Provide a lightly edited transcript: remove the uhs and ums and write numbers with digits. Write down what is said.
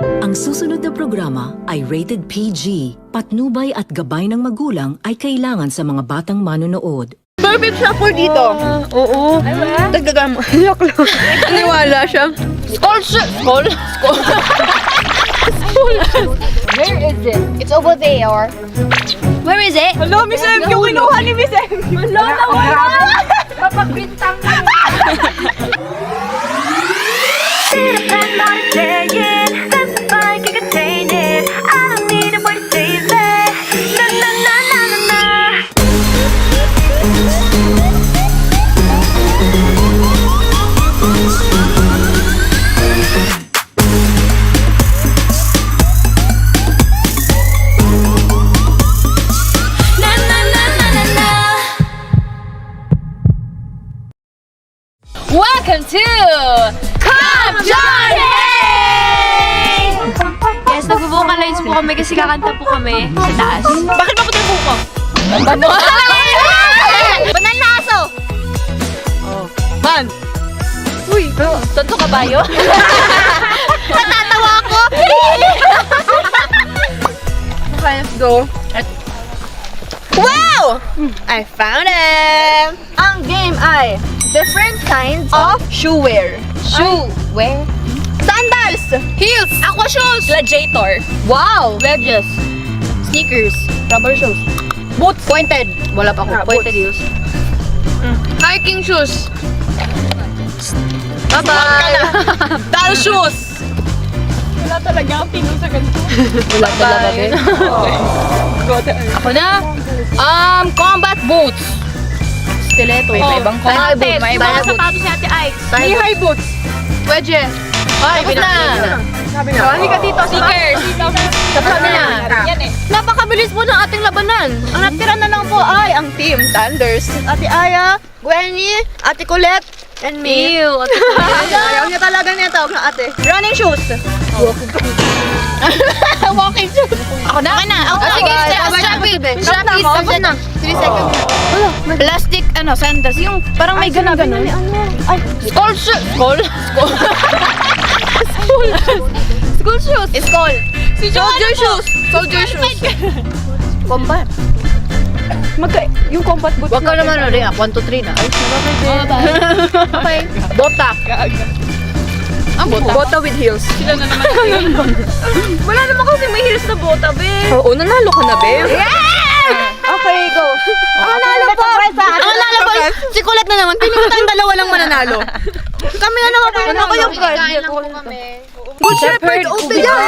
Ang susunod na programa ay rated PG. Patnubay at gabay ng magulang ay kailangan sa mga batang manonood. Perfect siya for dito. Oo. Dagdagan mo. Naniwala siya. Skol! Skol? Skol. Where is it? It's over there. Where is it? Hello, Miss M. Yung kinuha ni Miss M. Hello, nawala! Papagbintang na. Welcome to Come Join Hey! Yes, nag-vocalize po kami kasi kakanta po kami sa taas. Bakit ba tayo buko? Banan na aso! Man! Uy, tonto kabayo? Natatawa ako! Okay, let's go. Wow! I found it! Ang game ay different kinds of shoe wear. Shoe! Where? Sandals! Heels! Aqua shoes! Gladiator! Wow! Wedges! Sneakers! Rubber shoes! Boots! Pointed! Wala pa ako. Pointed boots. shoes. Hiking shoes! Bye-bye! Doll shoes! Wala talaga ang pino sa ganito. Wala talaga din. Ako na. Combat boots. Stiletto. Iba-ibang combat boots. May ibang sapatos si Ate Ike. Knee-high boots! Wedges. Ay, Tapos na! Sabi So, halika dito. Stickers. Sabi na. Yan eh. Napakabilis po ng ating labanan. Ang natira na lang po ay ang team Thunders. Ate Aya, Gwenny, Ate Colette, and me. Ew. Ayaw niya talaga niya tawag na ate. Running shoes. Walking shoes. Ako na. Ako na. Sige, strappies. Tapos na. 3 seconds na. Plastic, sandals. Yung parang may ganun-ganun. Ay, Skull shoes. Skull? school shoes. Skull. Soldier shoes. Soldier shoes. Combat. Yung combat boots. Huwag ka naman ulit. 1, 2, 3 na. Ay, okay. Bota. Ang bota. Bota with heels. Sila na naman yun. Wala naman kasi may heels na bota, be. Oo, nanalo ka na, be. Okay, go. Ang nanalo po. Ang nanalo po, si Colette na naman. Piling ko tayong dalawa lang mananalo. Kami na naman. Ano ko yung prize? Good Shepherd. Ute yan.